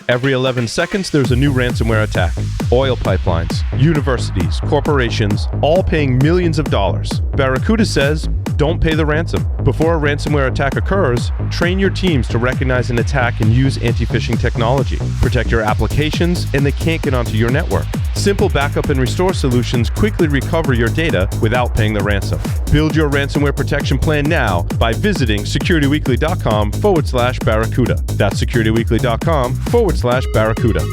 Every 11 seconds, there's a new ransomware attack. Oil pipelines, universities, corporations, all paying millions of dollars. Barracuda says, don't pay the ransom. Before a ransomware attack occurs, train your teams to recognize an attack and use anti-phishing technology. Protect your applications, and they can't get onto your network. Simple backup and restore solutions quickly recover your data without paying the ransom. Build your ransomware protection plan now by visiting securityweekly.com/Barracuda. That's securityweekly.com/Barracuda.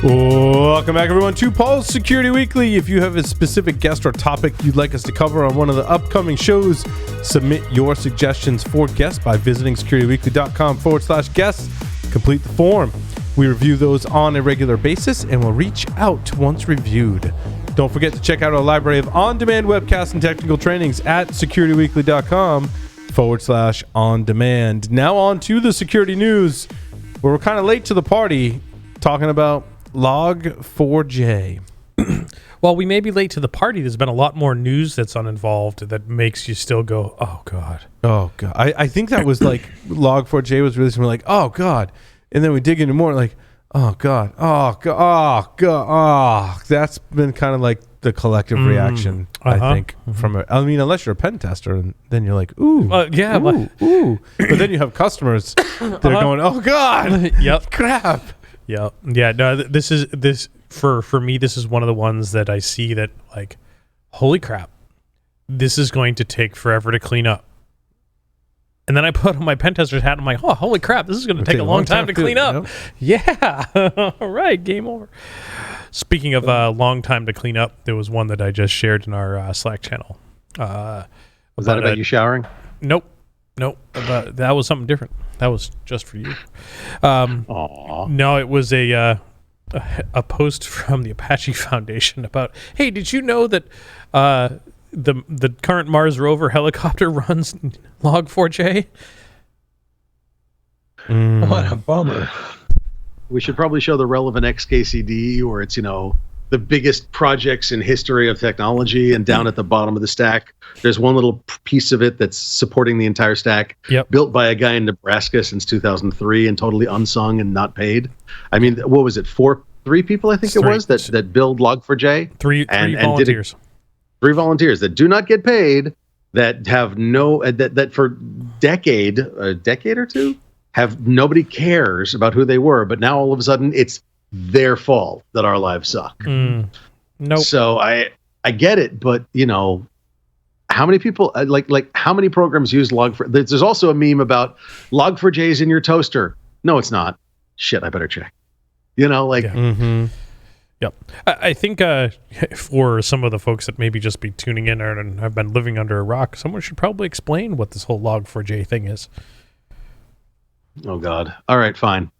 Welcome back, everyone, to Paul's Security Weekly. If you have a specific guest or topic you'd like us to cover on one of the upcoming shows, submit your suggestions for guests by visiting securityweekly.com/guests. Complete the form. We review those on a regular basis and will reach out once reviewed. Don't forget to check out our library of on-demand webcasts and technical trainings at securityweekly.com/on-demand. Now on to the security news, where we're kind of late to the party talking about Log4j. Well, we may be late to the party. There's been a lot more news that's uninvolved that makes you still go, oh, God. Oh, God. I think that was like Log4j was released and we're like, oh, God. And then we dig into more like, oh, God. Oh, God. Oh, God. Oh. That's been kind of like the collective reaction, I think, from it. I mean, unless you're a pen tester, and then you're like, ooh. Yeah. Ooh. But then you have customers that are going, oh, God. Yep. Crap. Yeah. No, this for me, this is one of the ones that I see that, like, holy crap, this is going to take forever to clean up. And then I put on my pen tester's hat and I'm like, oh, holy crap, this is going to take a long time to clean up. Yeah. All right, game over. Speaking of long time to clean up, there was one that I just shared in our Slack channel. Was that about you showering? Nope. That was something different. That was just for you. No, it was a post from the Apache Foundation about, hey, did you know that the current Mars rover helicopter runs Log4j? What a bummer. We should probably show the relevant XKCD, where it's, the biggest projects in history of technology, and down at the bottom of the stack, there's one little piece of it that's supporting the entire stack, built by a guy in Nebraska since 2003 and totally unsung and not paid. I mean, what was it? Three people, I think it was, that build Log4j. Three volunteers. Three volunteers that do not get paid, that have that for a decade or two, nobody cares about who they were, but now all of a sudden it's their fault that our lives suck. Nope. So I get it, but how many people like how many programs use Log4j? There's also a meme about Log4j's in your toaster. No, it's not. Shit, I better check. Yep. I think for some of the folks that maybe just be tuning in and have been living under a rock, someone should probably explain what this whole Log4j thing is. Oh, God. All right, fine.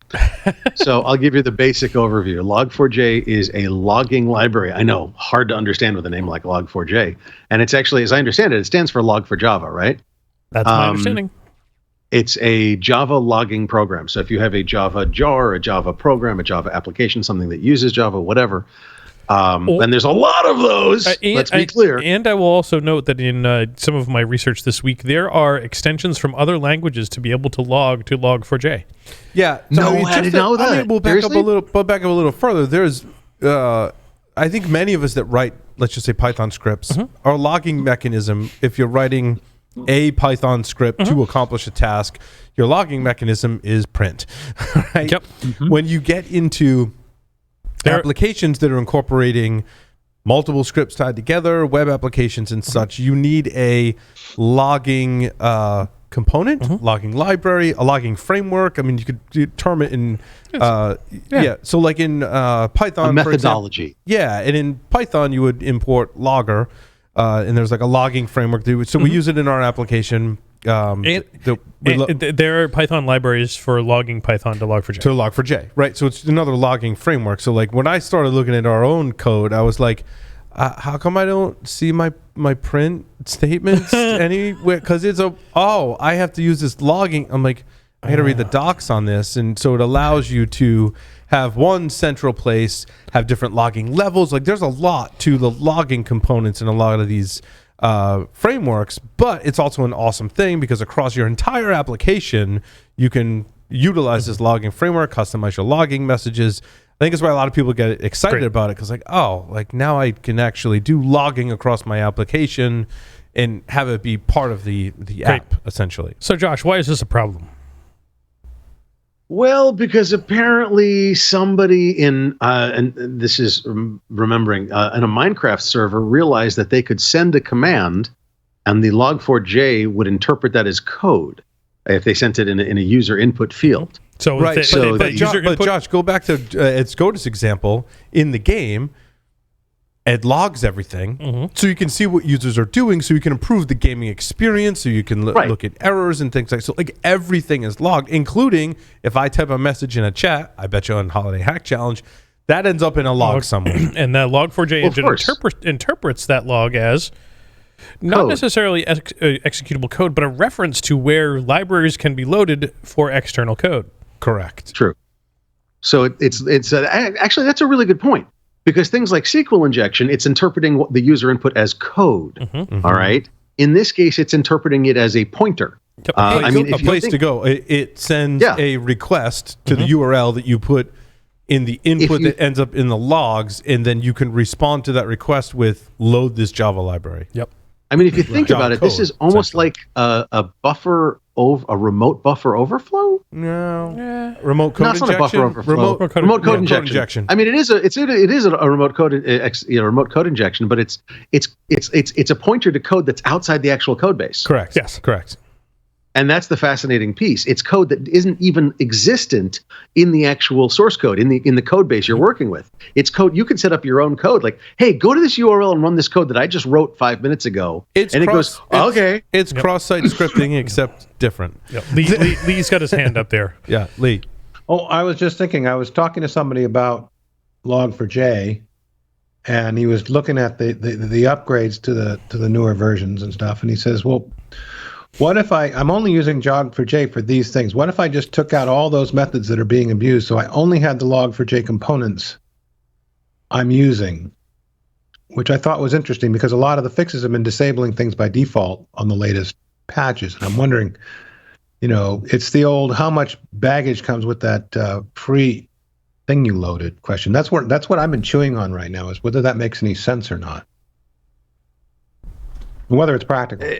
So I'll give you the basic overview. Log4j is a logging library. I know, hard to understand with a name like Log4j. And it's actually, as I understand it, it stands for Log4Java, right? That's my understanding. It's a Java logging program. So if you have a Java jar, a Java program, a Java application, something that uses Java, whatever, and there's a lot of those, let's be clear. And I will also note that in some of my research this week, there are extensions from other languages to be able to log to Log4j. Yeah. So I didn't know that. I mean, we'll back up a little further. There's, I think many of us that write, let's just say Python scripts, our logging mechanism, if you're writing a Python script to accomplish a task, your logging mechanism is print, right? Yep. When you get into applications that are incorporating multiple scripts tied together, web applications and such, you need a logging component, logging library, a logging framework. I mean, you could term it in, so like in Python, a methodology. And in Python, you would import logger, and there's like a logging framework. So we use it in our application. There are Python libraries for logging Python to Log4j. To Log4j, right? So it's another logging framework. So like when I started looking at our own code, I was like, how come I don't see my print statements anywhere? Because I have to use this logging. I'm like, I got to read the docs on this. And so it allows you to have one central place, have different logging levels. Like there's a lot to the logging components in a lot of these frameworks, but it's also an awesome thing because across your entire application, you can utilize this logging framework, customize your logging messages. I think that's why a lot of people get excited about it, because now I can actually do logging across my application and have it be part of the app, essentially. So, Josh, why is this a problem? Well, because apparently somebody and this is remembering, in a Minecraft server realized that they could send a command and the Log4j would interpret that as code if they sent it in a user input field. So, but Josh, go back to SCOTUS example. In the game, it logs everything, so you can see what users are doing, so you can improve the gaming experience, so you can look at errors and things like so. Like everything is logged, including if I type a message in a chat. I bet you on Holiday Hack Challenge, that ends up in a log somewhere, and that Log4j engine interprets that log as not necessarily executable code, but a reference to where libraries can be loaded for external code. Correct. True. So it's actually that's a really good point, because things like SQL injection, it's interpreting what the user input as code. All right. In this case, it's interpreting it as a pointer. A place to go. It sends a request to the URL that you put in the input that ends up in the logs, and then you can respond to that request with load this Java library. Yep. I mean, if you think about it, this is almost like a remote buffer overflow. No, remote code injection. Not a buffer overflow. Remote code injection. I mean, it is a remote code remote code injection, but it's a pointer to code that's outside the actual code base. Correct. Yes. Correct. And that's the fascinating piece. It's code that isn't even existent in the actual source code, in the code base you're working with. It's code you can set up your own code. Like, hey, go to this URL and run this code that I just wrote 5 minutes ago. It goes, okay. It's cross-site scripting, except different. Yep. Lee's got his hand up there. Yeah, Lee. Oh, I was just thinking. I was talking to somebody about Log4j, and he was looking at the upgrades to the newer versions and stuff, and he says, well, what if I'm only using Log4j for these things? What if I just took out all those methods that are being abused, so I only had the Log4j components I'm using? Which I thought was interesting, because a lot of the fixes have been disabling things by default on the latest patches. And I'm wondering, it's the old how much baggage comes with that free thing you loaded question. That's what I've been chewing on right now, is whether that makes any sense or not. And whether it's practical.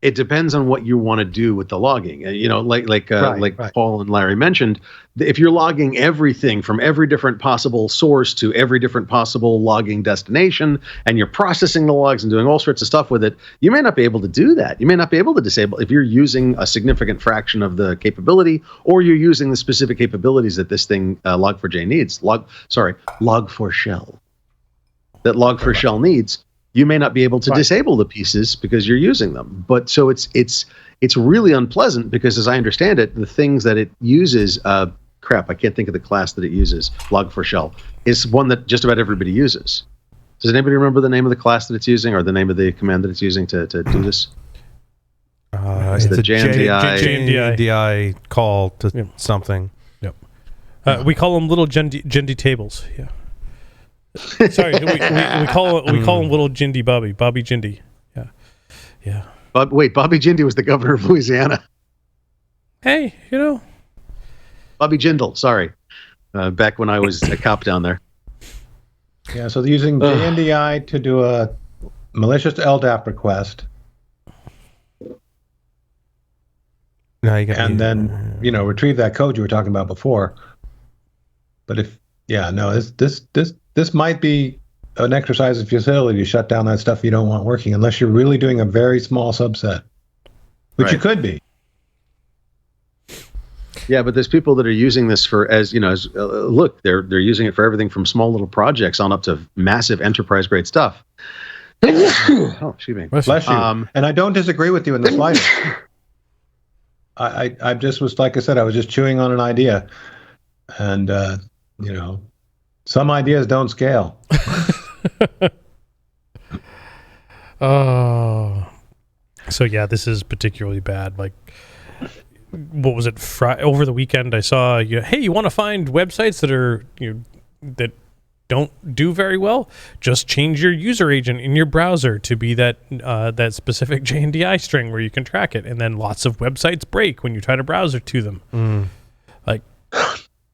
It depends on what you want to do with the logging. Like Paul and Larry mentioned, if you're logging everything from every different possible source to every different possible logging destination, and you're processing the logs and doing all sorts of stuff with it, you may not be able to do that. You may not be able to disable if you're using a significant fraction of the capability, or you're using the specific capabilities that this thing Log4j needs. Log4Shell. That Log4Shell needs. You may not be able to disable the pieces because you're using them. But so it's really unpleasant, because as I understand it, the things that it uses, I can't think of the class that it uses, Log4Shell, is one that just about everybody uses. Does anybody remember the name of the class that it's using, or the name of the command that it's using to do this? It's the JMDI call to something. Yep. We call them little Jindy tables. Yeah. Sorry, we call him little Jindy Bobby Jindy. Yeah. But wait, Bobby Jindy was the governor of Louisiana. Hey, Bobby Jindal. Sorry, back when I was a cop down there. Yeah, so they're using JNDI to do a malicious LDAP request. And then retrieve that code you were talking about before. But this might be an exercise of futility to shut down that stuff you don't want working, unless you're really doing a very small subset, which you could be. Yeah, but there's people that are using this for look, they're using it for everything from small little projects on up to massive enterprise grade stuff. Oh, excuse me. Bless you. And I don't disagree with you in the slightest. I just was, like I said, I was just chewing on an idea, and some ideas don't scale. So yeah, this is particularly bad. Like, what was it? Over the weekend, I saw hey, you want to find websites that are that don't do very well? Just change your user agent in your browser to be that specific JNDI string where you can track it, and then lots of websites break when you try to browse to them. Like,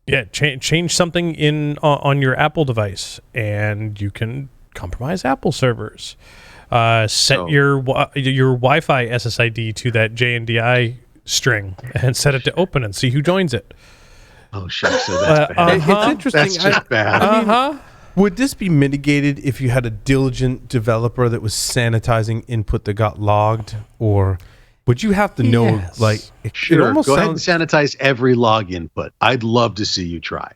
yeah, change something on your Apple device, and you can compromise Apple servers. Set your Wi-Fi SSID to that JNDI string and set it to open and see who joins it. Oh shit! So that's bad. It's interesting. That's just bad. I mean, would this be mitigated if you had a diligent developer that was sanitizing input that got logged, or would you have to know? Yes. Like, Sure, it almost go ahead and sounds. sanitize every log input. I'd love to see you try.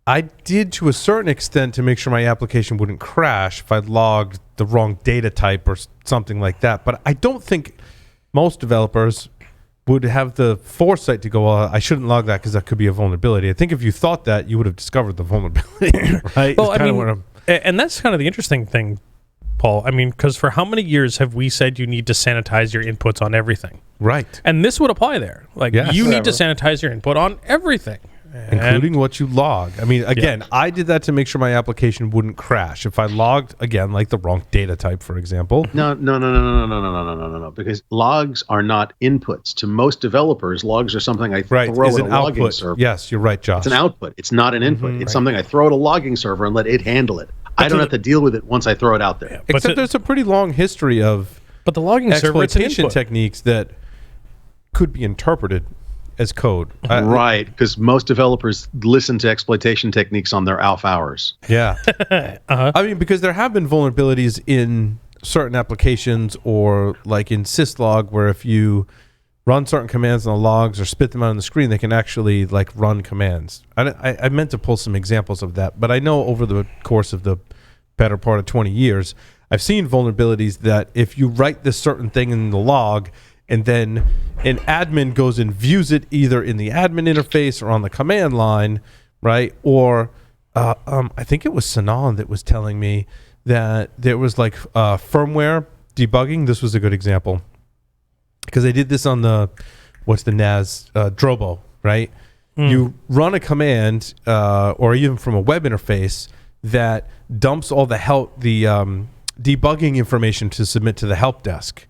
I did to a certain extent to make sure my application wouldn't crash if I logged the wrong data type or something like that. But I don't think most developers would have the foresight to go, well, I shouldn't log that because that could be a vulnerability. I think if you thought that, you would have discovered the vulnerability, right? Well, It's I kinda mean, what I'm- and that's kind of the interesting thing, Paul. I mean, because for how many years have we said you need to sanitize your inputs on everything? right. And this would apply there. Like, Yes. you need to sanitize your input on everything. Including what you log. I mean, again, I did that to make sure my application wouldn't crash. If I logged, again, like the wrong data type, for example. No. Because logs are not inputs. To most developers, logs are something I Right. throw Is at a an logging output. server. Yes, you're right, Josh. It's an output. It's not an input. It's something I throw at a logging server and let it handle it. I don't have to deal with it once I throw it out there. But Except there's a pretty long history of But the logging server, it's an exploitation input. techniques that could be interpreted as code. Right, because most developers listen to exploitation techniques on their off hours. Yeah. I mean, because there have been vulnerabilities in certain applications or like in syslog where if you run certain commands on the logs or spit them out on the screen, they can actually like run commands. I meant to pull some examples of that, but I know over the course of the better part of 20 years, I've seen vulnerabilities that if you write this certain thing in the log and then an admin goes and views it either in the admin interface or on the command line, right? Or I think it was Sanan that was telling me that there was like firmware debugging. This was a good example because they did this on the, what's the NAS, Drobo, right? You run a command or even from a web interface that dumps all the debugging information to submit to the help desk.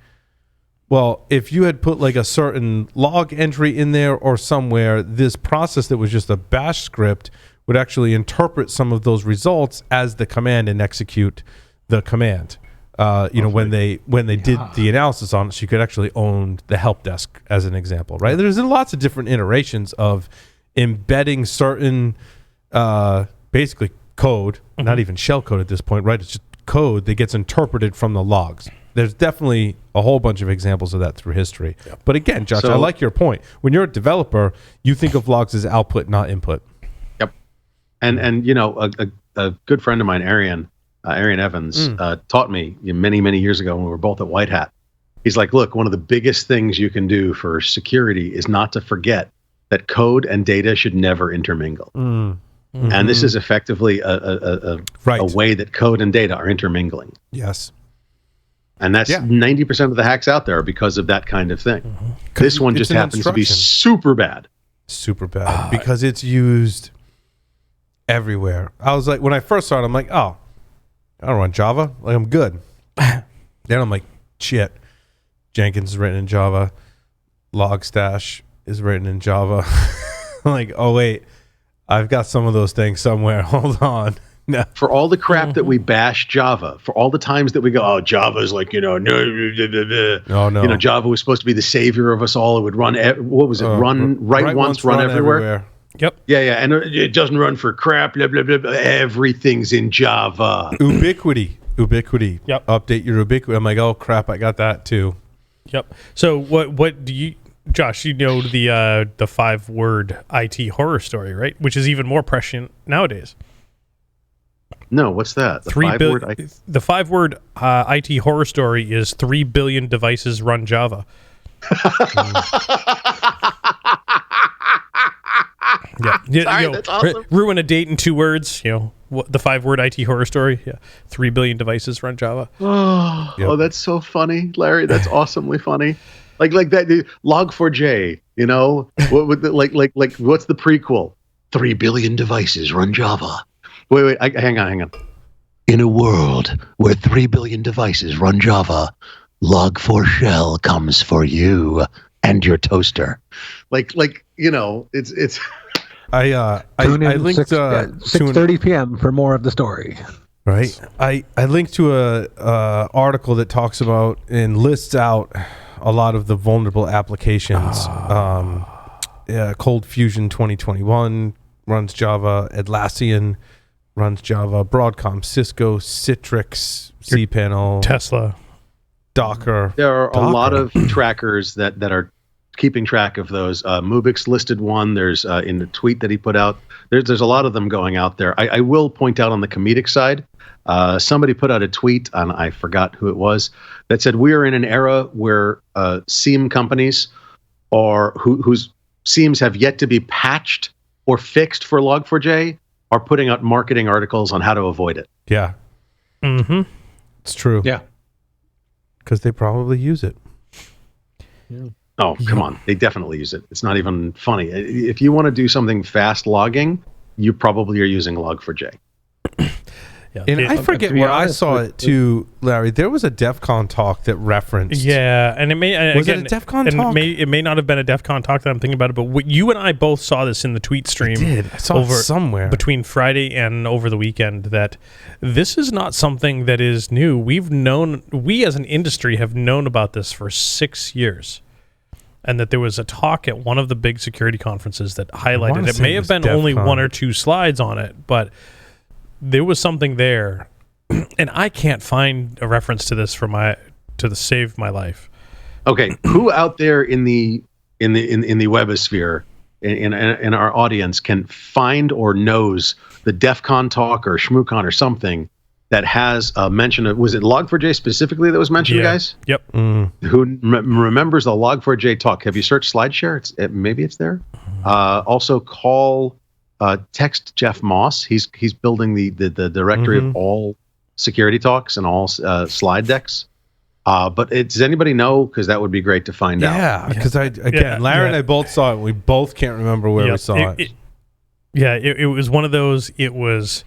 Well, if you had put like a certain log entry in there or somewhere, this process that was just a bash script would actually interpret some of those results as the command and execute the command. When they did the analysis on it, so you could actually own the help desk as an example, right? There's lots of different iterations of embedding certain basically code, not even shell code at this point, right? It's just code that gets interpreted from the logs. There's definitely a whole bunch of examples of that through history. Yep. But again, Josh, I like your point. When you're a developer, you think of logs as output, not input. Yep. And a good friend of mine, Arian Evans, taught me many years ago when we were both at White Hat. He's like, look, one of the biggest things you can do for security is not to forget that code and data should never intermingle. Mm-hmm. And this is effectively a way that code and data are intermingling. Yes. And that's 90% of the hacks out there are because of that kind of thing. Mm-hmm. This one just happens to be super bad. Super bad. Because it's used everywhere. I was like, when I first saw it, I'm like, oh, I don't run Java. Like, I'm good. Then I'm like, shit. Jenkins is written in Java. Logstash is written in Java. I'm like, oh, wait. I've got some of those things somewhere. Hold on. No. For all the crap that we bash Java, for all the times that we go, oh, Java is like, no, Java was supposed to be the savior of us all. It would run, what was it? Write once, run everywhere. Yep. Yeah. And it doesn't run for crap, blah, blah, blah, blah. Everything's in Java. Ubiquity. Yep. Update your ubiquity. I'm like, oh, crap, I got that too. Yep. So what do you, Josh, you know the 5-word IT horror story, right? Which is even more prescient nowadays. No, what's that? The 5-word IT horror story is 3 billion devices run Java. Sorry, that's awesome. Ruin a date in 2 words. The 5-word IT horror story. Yeah, 3 billion devices run Java. Oh, that's so funny, Larry. That's awesomely funny. Like that Log4j. What would what's the prequel? 3 billion devices run Java. Wait, hang on. In a world where 3 billion devices run Java, Log4Shell comes for you and your toaster. It's I Tune in linked 6:30 p.m. for more of the story. Right. I linked to a article that talks about and lists out a lot of the vulnerable applications. Cold Fusion 2021 runs Java. Atlassian runs Java. Broadcom, Cisco, Citrix, cPanel, Tesla, Docker. There are a lot of trackers that are keeping track of those. Mubix listed one. There's in the tweet that he put out. There's a lot of them going out there. I will point out on the comedic side, somebody put out a tweet, and I forgot who it was, that said we are in an era where SIEM companies whose SIEMs have yet to be patched or fixed for Log4j are putting out marketing articles on how to avoid it. Yeah. Mm-hmm. It's true. Yeah. Because they probably use it. Yeah. Oh, come on. They definitely use it. It's not even funny. If you want to do something fast logging, you probably are using Log4j. Yeah. And I forget where I saw it too, Larry. There was a DEF CON talk that referenced. Yeah, and it may Was again, it a DEF CON and talk? it may not have been a DEF CON talk that I'm thinking about it, but you and I both saw this in the tweet stream. I saw it somewhere between Friday and over the weekend that this is not something that is new. We as an industry have known about this for 6 years. And that there was a talk at one of the big security conferences that highlighted it. May have been only one or two slides on it, but there was something there. And I can't find a reference to this to save my life. Okay, who out there in the webosphere in our audience can find or knows the DEF CON talk or ShmooCon or something that has a mention of, was it Log4j specifically that was mentioned, guys? Yep. Who remembers the Log4j talk? Have you searched SlideShare? Maybe it's there. Also text Jeff Moss. He's building the directory of all security talks and all slide decks. But does anybody know? Because that would be great to find out. Yeah, because Larry and I both saw it. We both can't remember where we saw it. It was one of those. It was,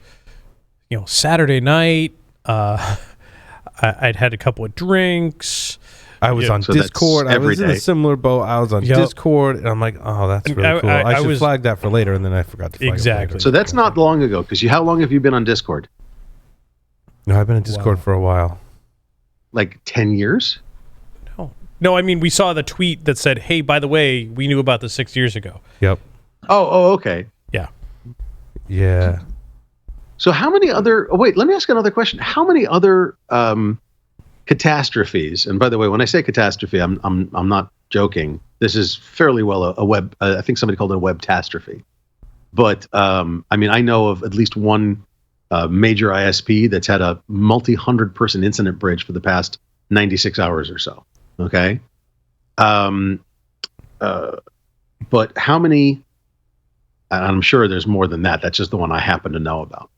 Saturday night. I'd had a couple of drinks. I was on Discord. I was in a similar boat. I was on Discord, and I'm like, oh, that's really cool. I should flag that for later, and then I forgot to flag it for later. So that's not long ago, because how long have you been on Discord? No, I've been on Discord for a while. Like 10 years? No, I mean, we saw the tweet that said, hey, by the way, we knew about this 6 years ago. Yep. Oh, okay. Yeah. Yeah. So how many other... Oh, wait, let me ask another question. How many other catastrophes, and by the way, when I say catastrophe, I'm not joking. This is fairly well a web... I think somebody called it a web-tastrophe. But, I mean, I know of at least one major ISP that's had a multi-100-person incident bridge for the past 96 hours or so. Okay? But how many... And I'm sure there's more than that. That's just the one I happen to know about.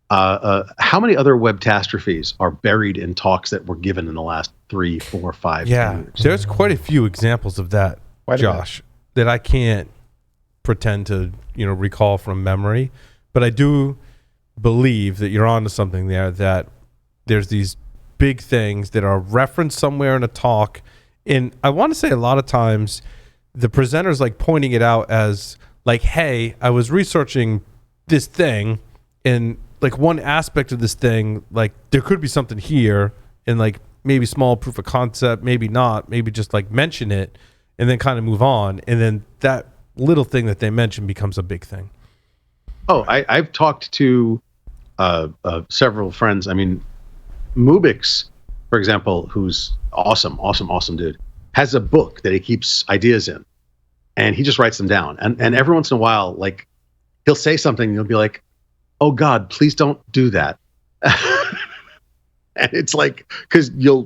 How many other web-tastrophes are buried in talks that were given in the last 3, 4, 5 years? There's quite a few examples of that, Josh, that I can't pretend to recall from memory. But I do believe that you're onto something there, that there's these big things that are referenced somewhere in a talk. And I want to say a lot of times the presenter's like pointing it out as like, hey, I was researching this thing, and like one aspect of this thing, like there could be something here, and like maybe small proof of concept, maybe not, maybe just like mention it and then kind of move on. And then that little thing that they mentioned becomes a big thing. Oh, I've talked to several friends. I mean, Mubix, for example, who's awesome dude, has a book that he keeps ideas in, and he just writes them down. And every once in a while, like he'll say something, and he'll be like, "Oh God, please don't do that." And it's like, because you'll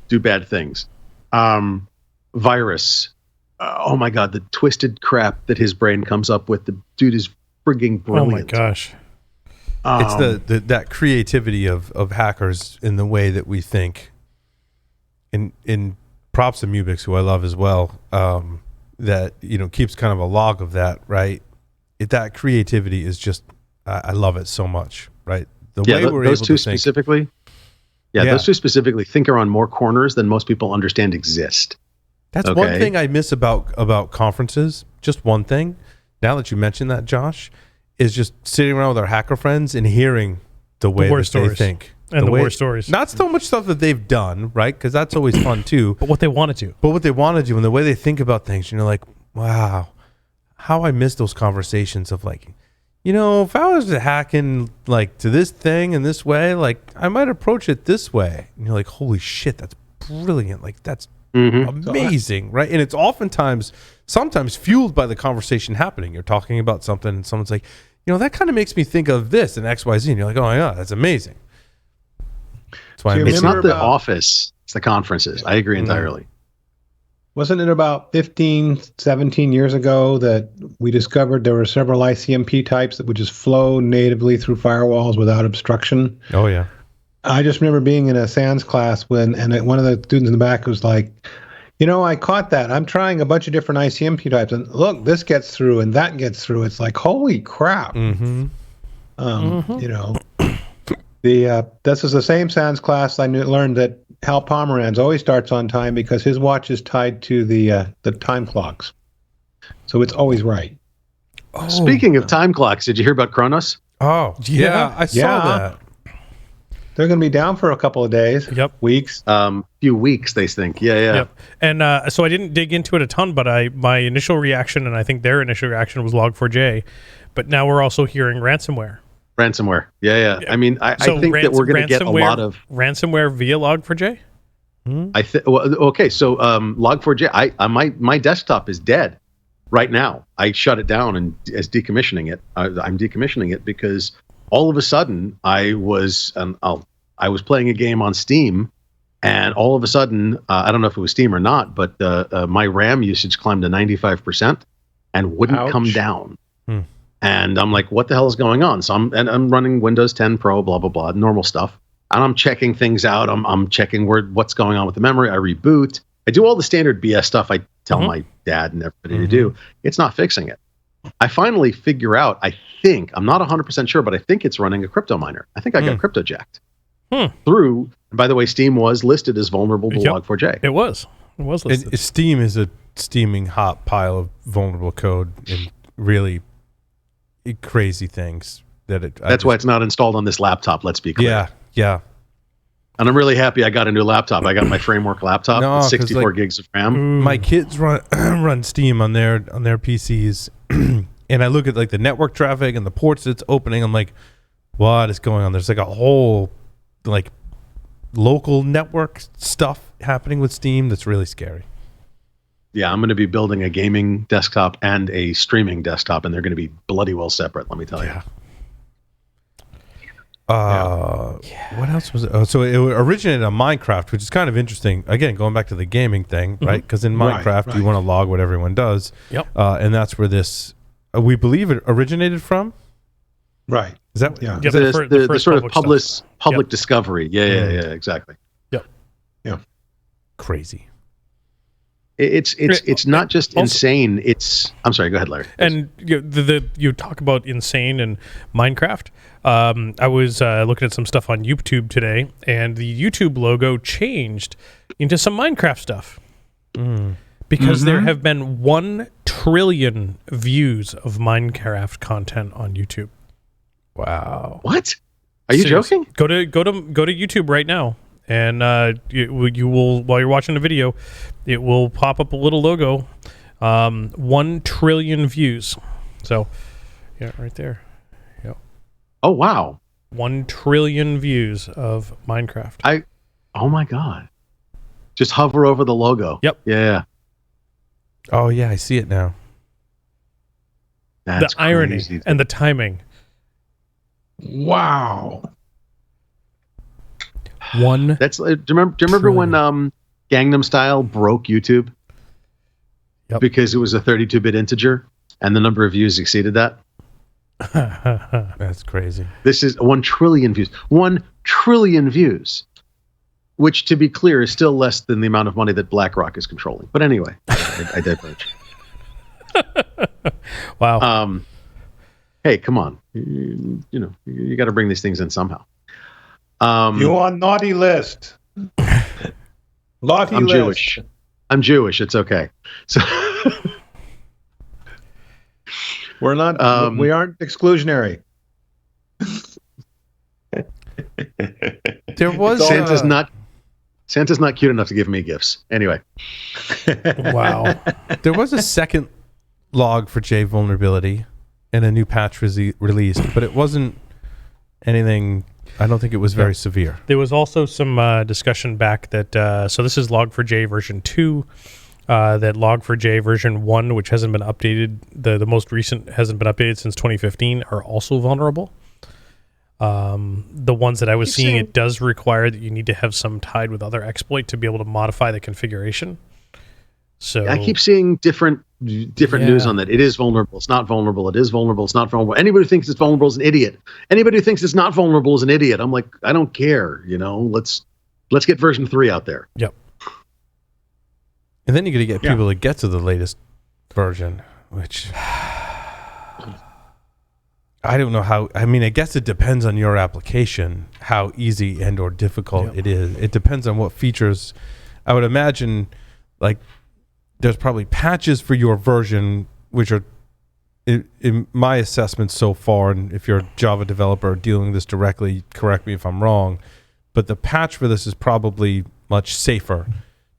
do bad things. Virus. Oh my God, the twisted crap that his brain comes up with. The dude is frigging brilliant. Oh my gosh. It's that creativity of hackers in the way that we think. In props to Mubix, who I love as well, that keeps kind of a log of that, right? That creativity is just, I love it so much, right? The way we're able to think. Those two specifically think are on more corners than most people understand exist. That's one thing I miss about conferences. Just one thing, now that you mention that, Josh, is just sitting around with our hacker friends and hearing the way war that they stories. think. And the war stories. Not so much stuff that they've done, right? Because that's always fun too. But what they want to do. But what they want to do and the way they think about things, you're like, wow, how I miss those conversations of like, if I was hacking like to this thing in this way, like I might approach it this way. And you're like, holy shit, that's brilliant. Like that's amazing, right? And it's sometimes fueled by the conversation happening. You're talking about something and someone's like, that kind of makes me think of this and X, Y, Z. And you're like, oh my God, that's amazing. That's why it's not the office, it's the conferences. I agree entirely. Wasn't it about 15, 17 years ago that we discovered there were several ICMP types that would just flow natively through firewalls without obstruction? Oh, yeah. I just remember being in a SANS class one of the students in the back was like, I caught that. I'm trying a bunch of different ICMP types, and look, this gets through and that gets through. It's like, holy crap. This is the same SANS class I learned that Hal Pomeranz always starts on time because his watch is tied to the time clocks, so it's always right. Oh. Speaking of time clocks, did you hear about Kronos? Oh, yeah, I saw that. They're going to be down for a couple of days, weeks. Few weeks, they think. Yeah. Yep. And so I didn't dig into it a ton, but my initial reaction, and I think their initial reaction was Log4j, but now we're also hearing ransomware. Yeah. I mean, I think that we're going to get a lot of ransomware via Log4j. Okay, so Log4j, my desktop is dead right now. I shut it down and as decommissioning it. I'm decommissioning it because all of a sudden I was playing a game on Steam, and all of a sudden I don't know if it was Steam or not, but my RAM usage climbed to 95% and wouldn't come down. And I'm like, what the hell is going on? So I'm running Windows 10 Pro, blah, blah, blah, normal stuff. And I'm checking things out. I'm checking what's going on with the memory. I reboot. I do all the standard BS stuff I tell my dad and everybody to do. It's not fixing it. I finally figure out, I'm not 100% sure, but I think it's running a crypto miner. I think I got crypto jacked through. And by the way, Steam was listed as vulnerable to Log4j. It was listed. Steam is a steaming hot pile of vulnerable code and really crazy things that's why it's not installed on this laptop. Let's be clear. Yeah. And I'm really happy I got a new laptop. I got my framework laptop with 64 gigs of RAM. My kids run Steam on their PCs, and I look at like the network traffic and the ports that's opening. I'm like, what is going on? There's like a whole like local network stuff happening with Steam that's really scary. Yeah, I'm going to be building a gaming desktop and a streaming desktop, and they're going to be bloody well separate, let me tell you. What else was it? Oh, so it originated on Minecraft, which is kind of interesting. Again, going back to the gaming thing, right? Because in Minecraft, you want to log what everyone does. Yep. And that's where this, we believe it originated from. Right. Is that? Yeah. The sort of public discovery. Yeah, exactly. Yep. Yeah. Crazy. It's not just also insane. I'm sorry. Go ahead, Larry. And you talk about insane and Minecraft. I was looking at some stuff on YouTube today, and the YouTube logo changed into some Minecraft stuff because there have been 1 trillion views of Minecraft content on YouTube. Wow. What? Are you joking? Go to YouTube right now. And you will, while you're watching the video, it will pop up a little logo. 1 trillion views. So, yeah, right there. Yep. Oh wow. 1 trillion views of Minecraft. Oh my god. Just hover over the logo. Yep. Yeah. Oh yeah, I see it now. That's the irony crazy. and the timing. Wow. Do you remember when Gangnam Style broke YouTube? Yep. Because it was a 32-bit integer and the number of views exceeded that. That's crazy. This is 1 trillion views. 1 trillion views, which, to be clear, is still less than the amount of money that BlackRock is controlling. But anyway, I diverge. Wow. Hey, come on. You got to bring these things in somehow. You on naughty list. I'm Jewish. It's okay. So We're not. We aren't exclusionary. There was Santa's not cute enough to give me gifts. Anyway. Wow. There was a second Log4j vulnerability and a new patch released, but it wasn't anything. I don't think it was very severe. There was also some discussion back that so this is Log4j version 2. That Log4j version 1, which hasn't been updated, the most recent hasn't been updated since 2015, are also vulnerable. The ones that I was seeing, it does require that you need to have some tied with other exploit to be able to modify the configuration. So I keep seeing different news on that. It is vulnerable. It's not vulnerable. It is vulnerable. It's not vulnerable. Anybody who thinks it's vulnerable is an idiot. Anybody who thinks it's not vulnerable is an idiot. I'm like, I don't care. Let's get version 3 out there. Yep. And then you're going to get people to get to the latest version, which I don't know how. I mean, I guess it depends on your application, how easy and or difficult it is. It depends on what features. I would imagine, like, there's probably patches for your version, which are, in my assessment so far, and if you're a Java developer dealing with this directly, correct me if I'm wrong, but the patch for this is probably much safer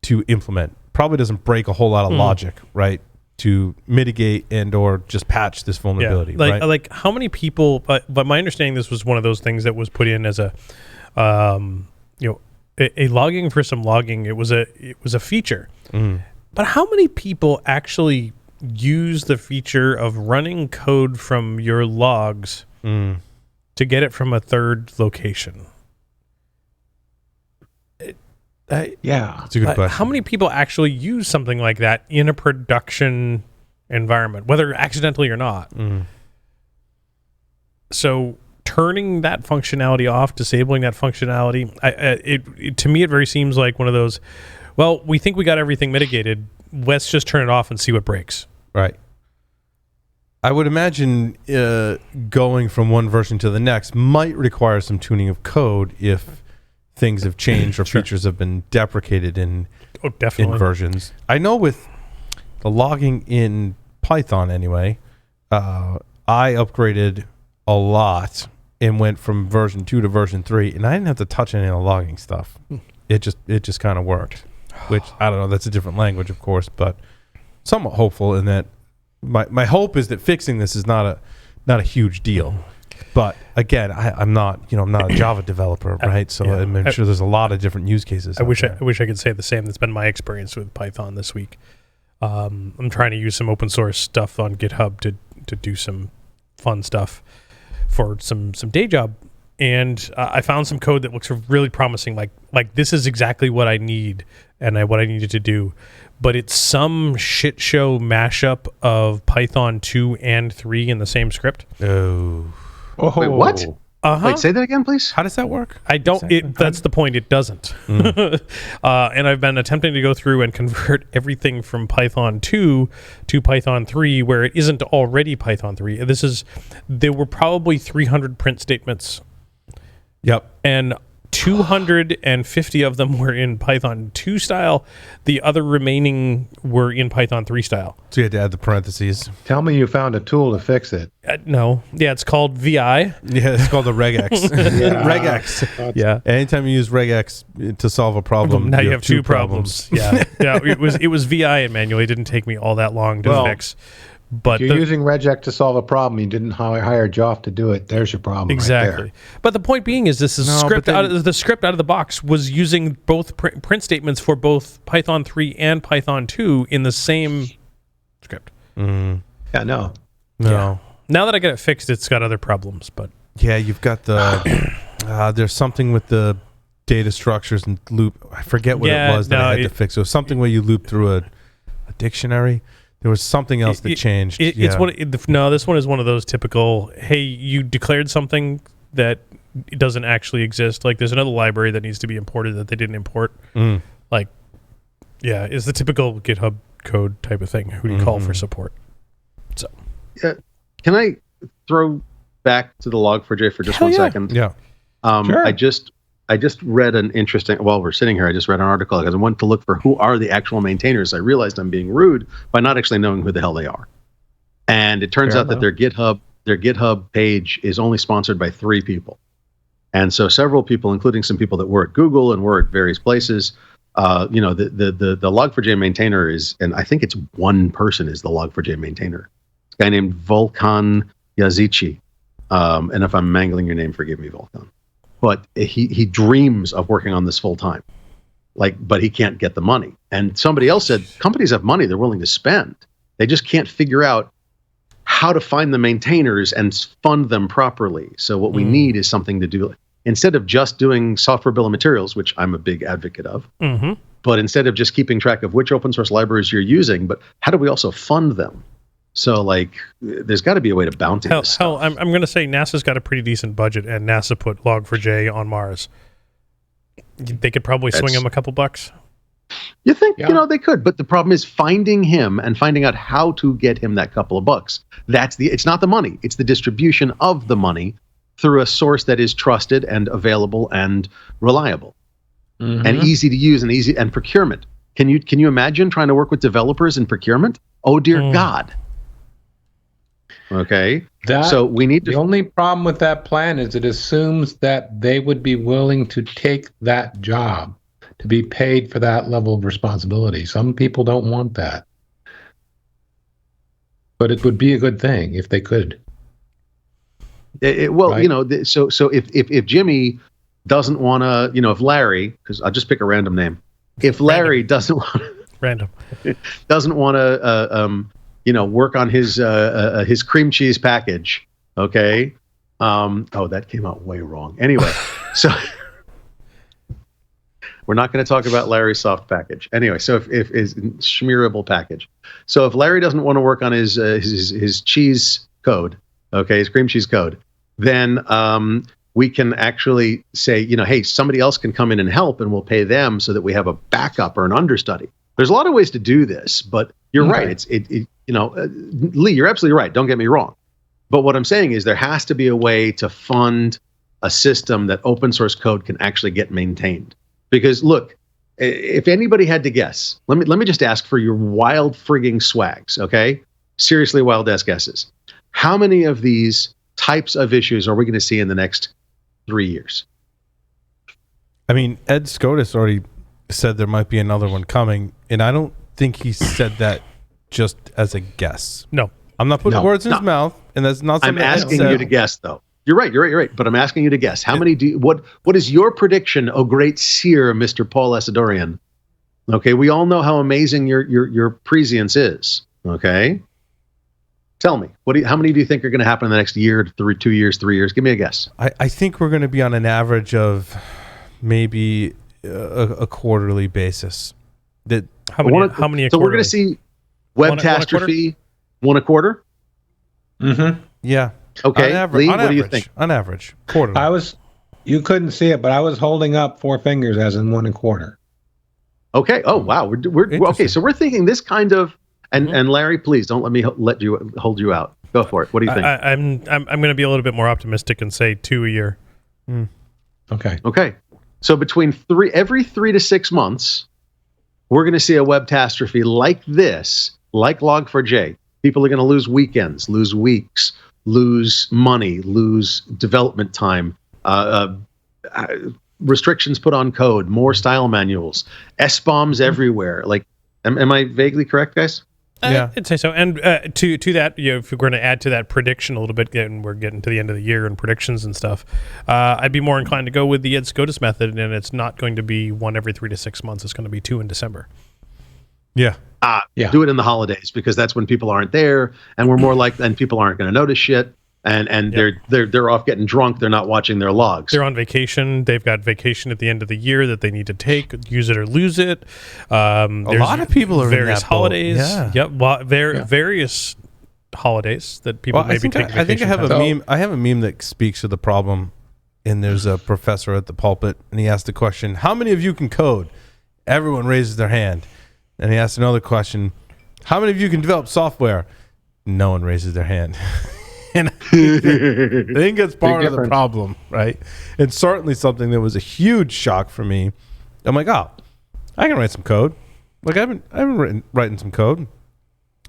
to implement. Probably doesn't break a whole lot of logic, right, to mitigate and or just patch this vulnerability. Like, right? like how many people? But my understanding, this was one of those things that was put in as a, a logging for some logging. It was a feature. But how many people actually use the feature of running code from your logs to get it from a third location? That's a good question. How many people actually use something like that in a production environment, whether accidentally or not? So turning that functionality off, disabling that functionality, to me, it very seems like one of those, well, we think we got everything mitigated. Let's just turn it off and see what breaks. Right. I would imagine going from one version to the next might require some tuning of code if things have changed or features have been deprecated in versions. I know with the logging in Python anyway, I upgraded a lot and went from version 2 to version 3, and I didn't have to touch any of the logging stuff. It just kind of worked, which I don't know. That's a different language, of course, but somewhat hopeful in that. My hope is that fixing this is not a huge deal. But again, I'm not a Java developer, right? So I'm sure there's a lot of different use cases. I wish I could say the same. That's been my experience with Python this week. I'm trying to use some open source stuff on GitHub to do some fun stuff for some day job, and I found some code that looks really promising. Like this is exactly what I need and what I needed to do, but it's some shit show mashup of Python 2 and 3 in the same script. Oh, wait, what? Wait, say that again, please. How does that work? I don't. That's the point. It doesn't. And I've been attempting to go through and convert everything from Python 2 to Python 3, where it isn't already Python 3. There were probably 300 print statements. Yep. And 250 of them were in Python 2 style. The other remaining were in Python 3 style. So you had to add the parentheses. Tell me you found a tool to fix it. No. Yeah, it's called VI. Yeah, it's called the regex. Regex. Yeah. Anytime you use regex to solve a problem, now you have two problems. Yeah. It was VI and manual. It didn't take me all that long to fix. But if you're using regex to solve a problem, you didn't hire Joff to do it. There's your problem. Exactly. Right there. But the point being is this is the script out of the box was using both print statements for both Python 3 and Python 2 in the same script. Yeah, no. Yeah. Now that I get it fixed, it's got other problems. But yeah, you've got the there's something with the data structures and loop. I forget what it was that I had to fix. It was something where you loop through a dictionary. There was something else that changed. This one is one of those typical, hey, you declared something that doesn't actually exist. Like there's another library that needs to be imported that they didn't import. Like, yeah, it's the typical GitHub code type of thing. Who do you call for support? So, can I throw back to the Log4j for just 1 second? Yeah. Sure. I just read an interesting, while we're sitting here, I just read an article because I wanted to look for who are the actual maintainers. I realized I'm being rude by not actually knowing who the hell they are. And it turns Fair out that their GitHub page is only sponsored by 3 people. And so several people, including some people that were at Google and were at various places, the Log4j maintainer is, and I think it's one person is the Log4j maintainer. It's a guy named Volkan Yazici. And if I'm mangling your name, forgive me, Volkan. But he dreams of working on this full time. But he can't get the money. And somebody else said, companies have money they're willing to spend. They just can't figure out how to find the maintainers and fund them properly. So what we need is something to do. Instead of just doing software bill of materials, which I'm a big advocate of, but instead of just keeping track of which open source libraries you're using, but how do we also fund them? So, there's got to be a way to bounty this stuff. I'm going to say NASA's got a pretty decent budget, and NASA put Log4j on Mars. They could probably swing him a couple bucks. You think, they could, but the problem is finding him and finding out how to get him that couple of bucks. It's not the money, it's the distribution of the money through a source that is trusted and available and reliable and easy to use and procurement. Can you imagine trying to work with developers in procurement? Oh dear God. Okay. So we need to. The only problem with that plan is it assumes that they would be willing to take that job to be paid for that level of responsibility. Some people don't want that. But it would be a good thing if they could. Right? So if Jimmy doesn't want to, if Larry, because I'll just pick a random name. If Larry doesn't want to work on his cream cheese package, okay? That came out way wrong. Anyway, so we're not going to talk about Larry's soft package. Anyway, so if his schmearable package. So if Larry doesn't want to work on his cheese code, okay, his cream cheese code, then we can actually say, hey, somebody else can come in and help, and we'll pay them so that we have a backup or an understudy. There's a lot of ways to do this, but you're right. Lee, you're absolutely right. Don't get me wrong. But what I'm saying is there has to be a way to fund a system that open source code can actually get maintained. Because look, if anybody had to guess, let me just ask for your wild frigging swags, okay? Seriously, wild ass guesses. How many of these types of issues are we going to see in the next 3 years? I mean, Ed Scotus already said there might be another one coming, and I don't think he said that just as a guess. No. I'm not putting words in his mouth, and that's not something I'm asking you to guess, though. You're right. But I'm asking you to guess. How many what is your prediction, oh great seer, Mr. Paul Asadorian? Okay, we all know how amazing your prescience is. Okay? Tell me, how many do you think are going to happen in the next year, 2 years, 3 years? Give me a guess. I think we're going to be on an average of maybe a quarterly basis. How many a so quarterly? We're going to see Webtastrophe one a quarter? Mm-hmm. Yeah. Okay, Lee, what do you think? On average, quarterly. You couldn't see it, but I was holding up 4 fingers as in 1 1/4. Okay. Oh wow. We're okay. So we're thinking this kind of. And Larry, please don't let me hold you out. Go for it. What do you think? I'm going to be a little bit more optimistic and say 2 a year. Okay. So between every 3 to 6 months, we're going to see a Webtastrophe like this, like Log4j. People are going to lose weekends, lose weeks, lose money, lose development time, restrictions put on code, more style manuals, S-bombs everywhere. Am I vaguely correct, guys? Yeah, I'd say so. And to that, if we're going to add to that prediction a little bit, and we're getting to the end of the year and predictions and stuff, I'd be more inclined to go with the Ed Scotus method, and it's not going to be 1 every 3 to 6 months. It's going to be 2 in December. Yeah. Do it in the holidays because that's when people aren't there, and we're more and people aren't going to notice shit. And they're off getting drunk. They're not watching their logs. They're on vacation. They've got vacation at the end of the year that they need to take, use it or lose it. A lot of people are various in that holidays. Boat. Yeah. Yep. Well, various holidays that people maybe take vacation. I think I have a meme. I have a meme that speaks to the problem. And there's a professor at the pulpit, and he asked the question, "How many of you can code?" Everyone raises their hand. And he asked another question, "How many of you can develop software?" No one raises their hand. And I think that's part of the problem, right? It's certainly something that was a huge shock for me. I'm like, I can write some code. I've been writing some code,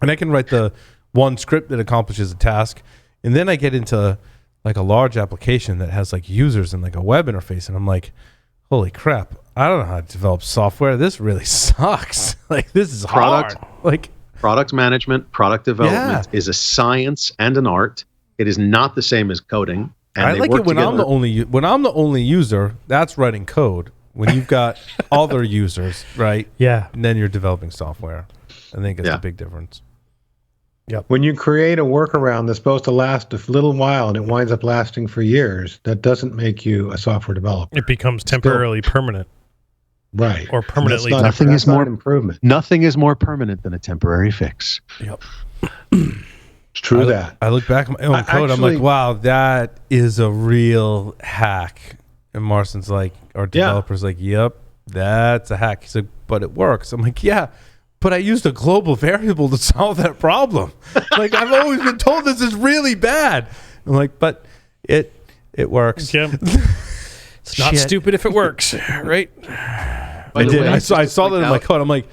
and I can write the one script that accomplishes a task, and then I get into like a large application that has like users and like a web interface, and I'm like, holy crap, I don't know how to develop software. This really sucks. Like, this is hard. Like, product management, product development is a science and an art. It is not the same as coding. And I like it when I'm the only user that's writing code. When you've got other users, right? Yeah. And then you're developing software. I think it's a big difference. Yep. When you create a workaround that's supposed to last a little while and it winds up lasting for years, that doesn't make you a software developer. It becomes temporarily permanent. Right. Or permanently nothing is more improvement. Nothing is more permanent than a temporary fix. Yep. It's true that. I look back at my own code, I'm like, wow, that is a real hack. And Marston's like, our developer's like, yep, that's a hack. He's like, but it works. I'm like, yeah, but I used a global variable to solve that problem. Like, I've always been told this is really bad. I'm like, but it works. Yeah. It's not stupid if it works, right? I did. I saw that in my code. I'm like,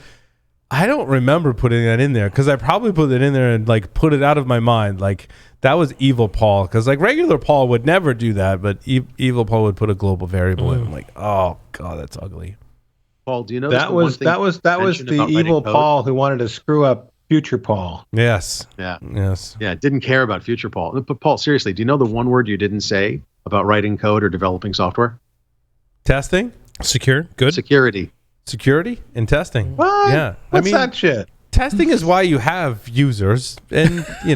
I don't remember putting that in there, because I probably put it in there and like put it out of my mind. Like, that was evil Paul, because like regular Paul would never do that, but evil Paul would put a global variable in. I'm like, oh god, that's ugly. Paul, do you know that was the evil Paul who wanted to screw up future Paul? Yes. Yeah. Yes. Yeah. Didn't care about future Paul. But Paul, seriously, do you know the one word you didn't say about writing code or developing software? Testing. Secure. Good. Security and testing. What? Yeah. What's that shit? Testing is why you have users, and you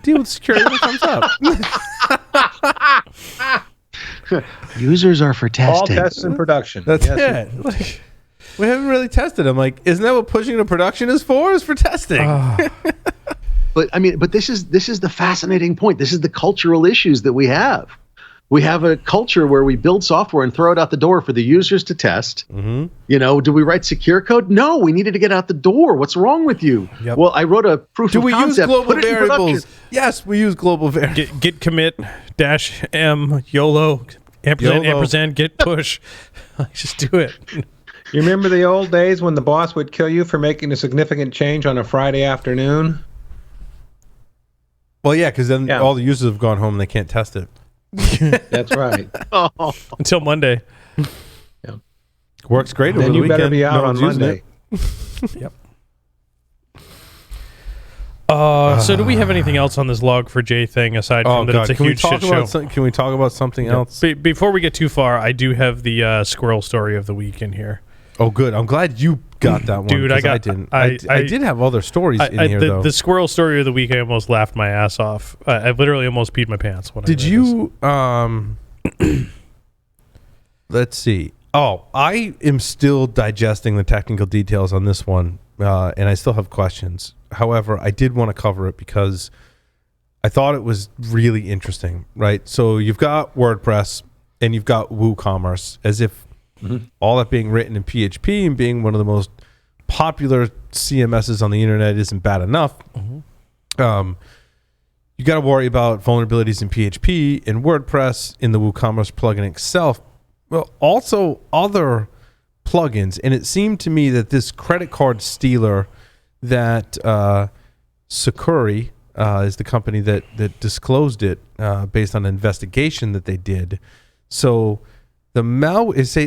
deal with security when it comes up. Users are for testing. All tests in production. That's it. Like, we haven't really tested them. Like, isn't that what pushing to production is for? Is for testing. But I mean, this is the fascinating point. This is the cultural issues that we have. We have a culture where we build software and throw it out the door for the users to test. Mm-hmm. Do we write secure code? No, we needed to get out the door. What's wrong with you? Yep. Well, I wrote a proof of concept. Do we use global variables? Yes, we use global variables. Git commit -m YOLO ampersand git push. Just do it. You remember the old days when the boss would kill you for making a significant change on a Friday afternoon? Well, yeah, because then all the users have gone home and they can't test it. That's right. Until Monday. Yeah. Works great over then the you weekend. better be out on Monday. Yep. So do we have anything else on this Log4j thing aside from that it's a huge shit show? Can we talk about something else? Before we get too far, I do have the squirrel story of the week in here. Oh, good. I'm glad you got that one. Dude, I didn't. I did have other stories in here, though. The squirrel story of the week, I almost laughed my ass off. I literally almost peed my pants. When did I read you? Let's see. Oh, I am still digesting the technical details on this one, and I still have questions. However, I did want to cover it because I thought it was really interesting, right? So you've got WordPress and you've got WooCommerce, as if all that being written in PHP and being one of the most popular CMSs on the internet isn't bad enough. You got to worry about vulnerabilities in PHP, in WordPress, in the WooCommerce plugin itself, well, also other plugins. And it seemed to me that this credit card stealer that Sakuri is the company that disclosed it based on an investigation that they did. So the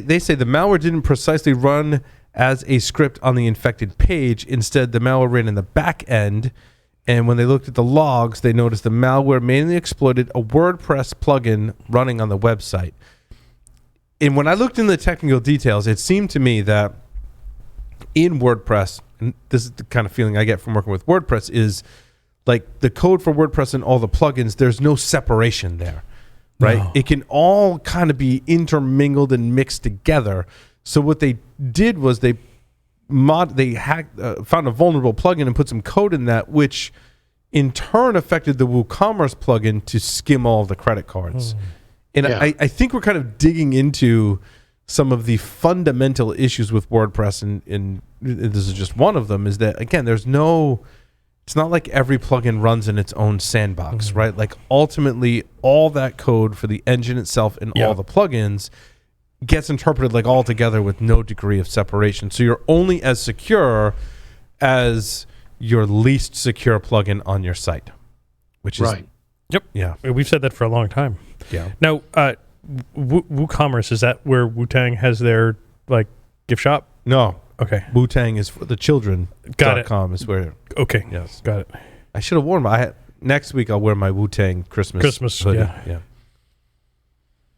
they say the malware didn't precisely run as a script on the infected page. Instead, the malware ran in the back end. And when they looked at the logs, they noticed the malware mainly exploited a WordPress plugin running on the website. And when I looked into the technical details, it seemed to me that in WordPress, and this is the kind of feeling I get from working with WordPress, is like the code for WordPress and all the plugins, there's no separation there, right? No. It can all kind of be intermingled and mixed together. So what they did was they found a vulnerable plugin and put some code in that, which in turn affected the WooCommerce plugin to skim all of the credit cards. And I think we're kind of digging into some of the fundamental issues with WordPress, and this is just one of them, is that, again, it's not like every plugin runs in its own sandbox, right? Like, ultimately, all that code for the engine itself and all the plugins gets interpreted like all together with no degree of separation. So you're only as secure as your least secure plugin on your site, which is Right. Yep. Yeah. We've said that for a long time. Yeah. Now, WooCommerce, is that where Wu-Tang has their like gift shop? No, Okay. Wu-Tang is for the children. Got it. .com is where. Okay. Yes. Got it. I should have worn my. Next week I'll wear my Wu-Tang Christmas hoodie. Yeah.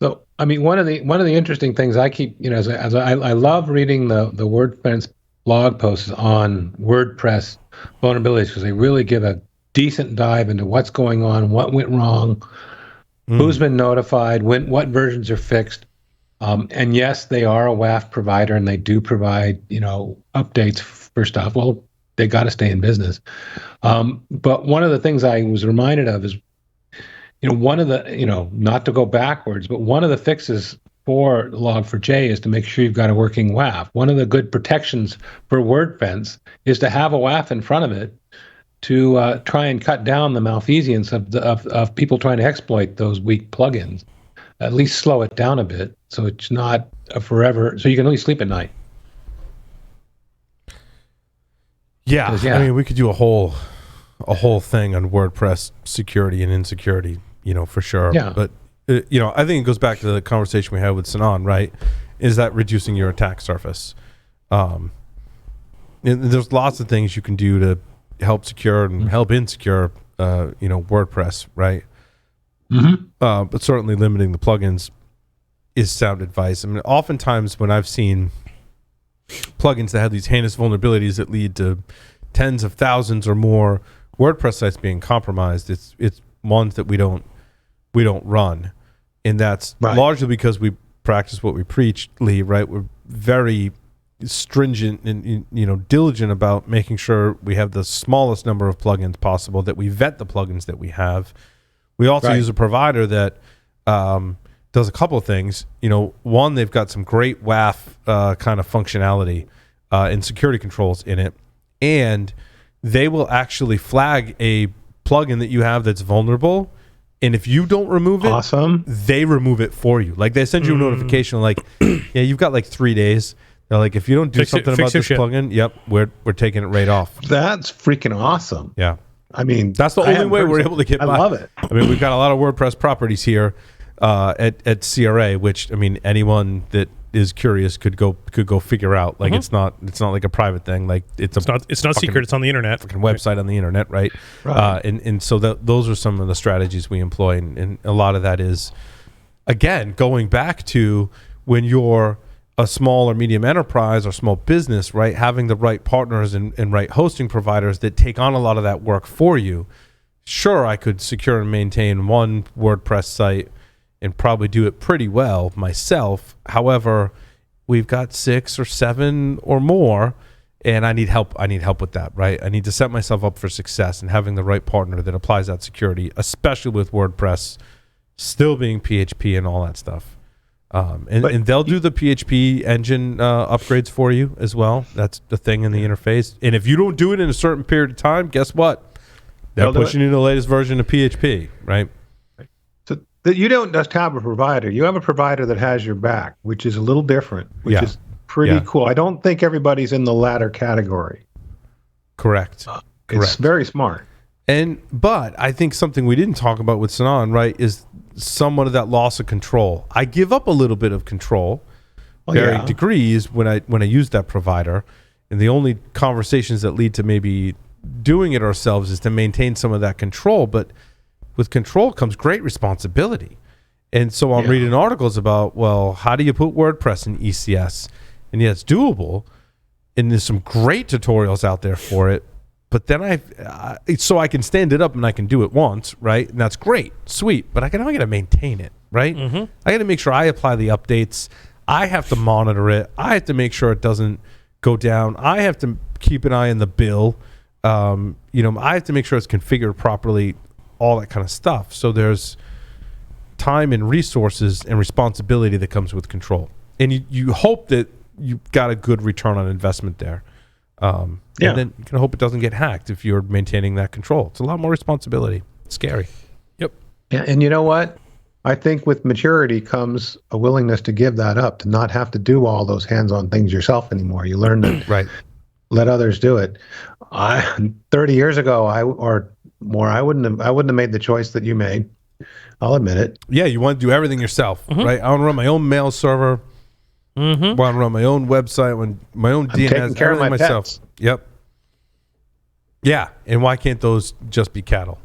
So, I mean, one of the interesting things I keep, as I love reading the WordPress blog posts on WordPress vulnerabilities because they really give a decent dive into what's going on, what went wrong, who's been notified, what versions are fixed. And yes, they are a WAF provider and they do provide, updates for stuff. Well, they got to stay in business. But one of the things I was reminded of is, one of the, not to go backwards, but one of the fixes for Log4j is to make sure you've got a working WAF. One of the good protections for WordFence is to have a WAF in front of it to try and cut down the malfeasance of people trying to exploit those weak plugins. At least slow it down a bit so it's not a forever, so you can at least sleep at night. Yeah. I mean, we could do a whole thing on WordPress security and insecurity, for sure. Yeah. But, I think it goes back to the conversation we had with Sinan, right? Is that reducing your attack surface? And there's lots of things you can do to help secure and help insecure, WordPress, right? Mm-hmm. But certainly limiting the plugins is sound advice. I mean, oftentimes when I've seen plugins that have these heinous vulnerabilities that lead to tens of thousands or more WordPress sites being compromised, it's ones that we don't run, and that's largely because we practice what we preach, Lee. Right? We're very stringent and diligent about making sure we have the smallest number of plugins possible, that we vet the plugins that we have. We also use a provider that does a couple of things. One, they've got some great WAF kind of functionality and security controls in it, and they will actually flag a plugin that you have that's vulnerable, and if you don't remove it, they remove it for you. Like, they send you a notification like, yeah, you've got like 3 days. They're like, if you don't do something about this plugin, we're taking it right off. That's freaking awesome. Yeah. I mean, that's the only way we're able to get by. I love it. I mean, we've got a lot of WordPress properties here at CRA, which, I mean, anyone that is curious could go figure out. Like, it's not like a private thing. Like, it's not secret. It's on the internet. Fucking website on the internet, right? And so those are some of the strategies we employ, and a lot of that is, again, going back to when you're a small or medium enterprise or small business, right? Having the right partners and right hosting providers that take on a lot of that work for you. Sure, I could secure and maintain one WordPress site and probably do it pretty well myself. However, we've got 6 or 7 or more, and I need help. I need help with that, right? I need to set myself up for success, and having the right partner that applies that security, especially with WordPress still being PHP and all that stuff. And they'll do the PHP engine upgrades for you as well. That's the thing in the interface. And if you don't do it in a certain period of time, guess what? They're pushing you to the latest version of PHP, right? So that you don't just have a provider. You have a provider that has your back, which is a little different, which is pretty cool. I don't think everybody's in the latter category. Correct. It's very smart. But I think something we didn't talk about with Sinan, right, is somewhat of that loss of control. I give up a little bit of control, varying degrees, when I use that provider, and the only conversations that lead to maybe doing it ourselves is to maintain some of that control. But with control comes great responsibility, and so I'm reading articles about, well, how do you put WordPress in ECS? And it's doable, and there's some great tutorials out there for it. But then so I can stand it up and I can do it once, right? And that's great, sweet. But I got to maintain it, right? Mm-hmm. I got to make sure I apply the updates. I have to monitor it. I have to make sure it doesn't go down. I have to keep an eye on the bill. I have to make sure it's configured properly, all that kind of stuff. So there's time and resources and responsibility that comes with control. And you hope that you've got a good return on investment there. And then you can hope it doesn't get hacked if you're maintaining that control. It's a lot more responsibility. It's scary. Yep. Yeah, and you know what? I think with maturity comes a willingness to give that up, to not have to do all those hands-on things yourself anymore. You learn that let others do it. 30 years ago, or more, I wouldn't have made the choice that you made. I'll admit it. Yeah, you want to do everything yourself, right? I want to run my own mail server. Want to run my own website, my own DNS, taking care of everything my myself. pets. Yep. Yeah, and why can't those just be cattle?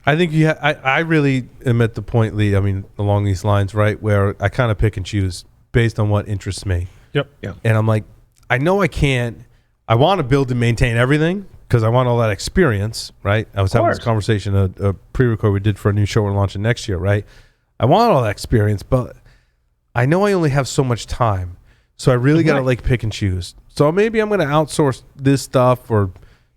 I think I really am at the point, Lee. I mean, along these lines, right, where I kind of pick and choose based on what interests me. Yep. Yeah. And I'm like, I know I can't. I want to build and maintain everything because I want all that experience, right? I was having this conversation, a pre-record we did for a new show we're launching next year, right? I want all that experience, but I know I only have so much time. So I really got to like pick and choose. So maybe I'm going to outsource this stuff or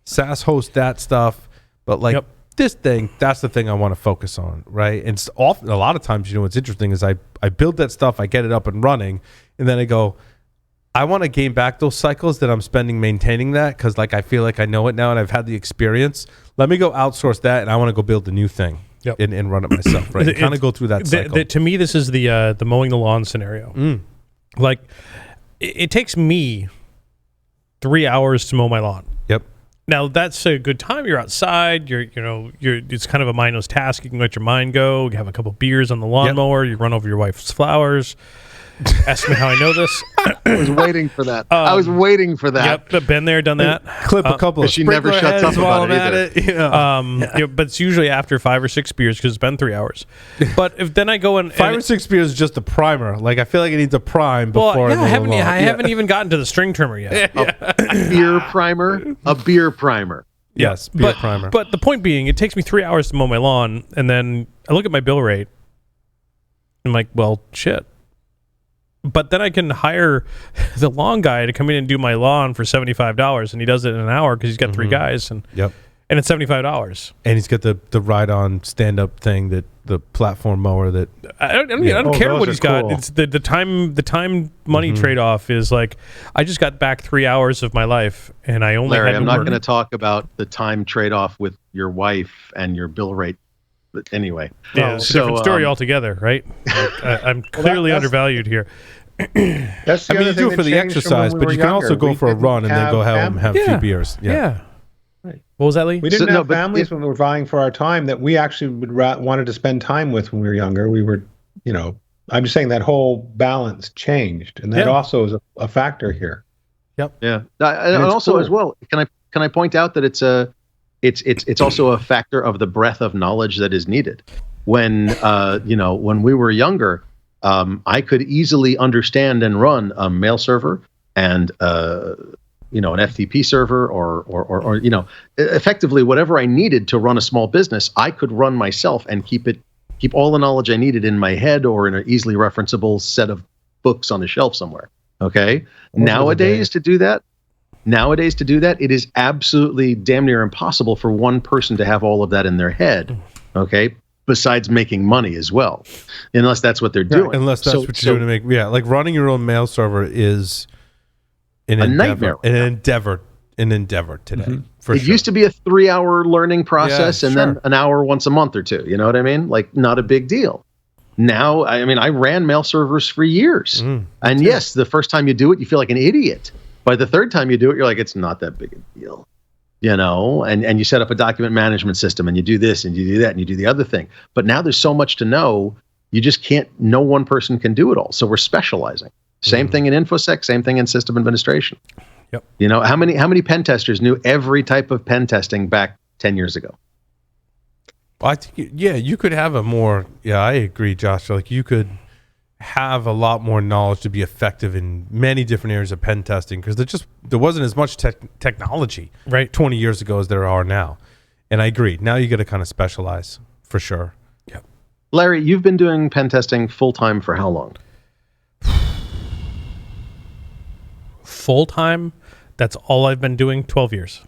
SaaS host that stuff. But like this thing, that's the thing I want to focus on, right? And it's often, a lot of times, what's interesting is I build that stuff, I get it up and running, and then I go, I want to gain back those cycles that I'm spending maintaining that because like I feel like I know it now and I've had the experience. Let me go outsource that, and I want to go build a new thing. And run it myself, right? Kind of go through that cycle. To me, this is the mowing the lawn scenario. Like, it takes me 3 hours to mow my lawn. Yep. Now that's a good time. You're outside. You're it's kind of a mindless task. You can let your mind go. You have a couple beers on the lawnmower. You run over your wife's flowers. Ask me how I know this. I was waiting for that. I was waiting for that. Yep, been there, done that. Clip a couple of she never shuts up about it either. But it's usually after 5 or 6 beers because it's been 3 hours. But if then I go and 5 or 6 beers is just a primer. Like I feel like it needs a prime before. I haven't even gotten to the string trimmer yet. A beer primer. A beer primer. Yes, beer primer. But the point being, it takes me 3 hours to mow my lawn, and then I look at my bill rate. I'm like, well, shit. But then I can hire the lawn guy to come in and do my lawn for $75, and he does it in an hour because he's got 3 guys, and it's $75. And he's got the ride-on stand-up thing, that the platform mower that I don't care what he's got. It's the time money trade-off is like I just got back 3 hours of my life, and I only Larry, had to I'm not work. going to talk about the time trade-off with your wife and your bill rate. But anyway, it's a different story altogether, right? I'm clearly undervalued here. That's you do it for the exercise, but you can also go for a run and then go home and have a few beers. Yeah. Right. What was that, Lee? We didn't have families when we were vying for our time that we actually wanted to spend time with when we were younger. We were, I'm just saying that whole balance changed, and that also is a factor here. Yep. Yeah. And also cool as well, can I point out that it's also a factor of the breadth of knowledge that is needed. When when we were younger, I could easily understand and run a mail server and an FTP server or effectively whatever I needed to run a small business, I could run myself and keep all the knowledge I needed in my head or in an easily referenceable set of books on a shelf somewhere. Okay. Nowadays to do that, it is absolutely damn near impossible for one person to have all of that in their head. Okay. Besides making money as well, unless that's what they're doing. Unless that's what you're doing to make, like running your own mail server is an endeavor, an endeavor today. It used to be a 3-hour learning process and then an hour once a month or two. You know what I mean? Like not a big deal. Now, I ran mail servers for years, and yes, the first time you do it, you feel like an idiot. By the third time you do it, you're like, it's not that big a deal. And you set up a document management system and you do this and you do that and you do the other thing. But now there's so much to know, you just can't, no one person can do it all. So we're specializing. Same thing in InfoSec, same thing in system administration. Yep. How many pen testers knew every type of pen testing back 10 years ago? Well, I think, you could have I agree, Josh. Like you could have a lot more knowledge to be effective in many different areas of pen testing because there wasn't as much technology 20 years ago as there are now. And I agree. Now you got to kind of specialize for sure. Yeah. Larry, you've been doing pen testing full time for how long? Full time? That's all I've been doing. 12 years.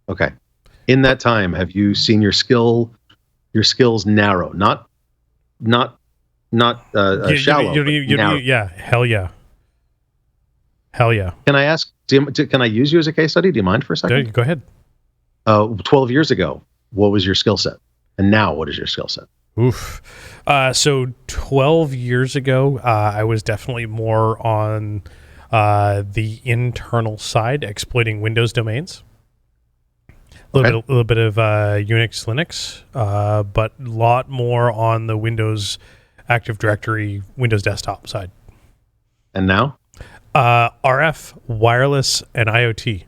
Okay. In that time, have you seen your skills narrow? Not shallow. Hell yeah. Can I ask? Can I use you as a case study? Do you mind for a second? Go ahead. 12 years ago, what was your skill set, and now what is your skill set? Oof. So 12 years ago, I was definitely more on the internal side, exploiting Windows domains. A little bit of Unix, Linux, but a lot more on the Windows Active Directory, Windows Desktop side. And now? RF, wireless, and IoT.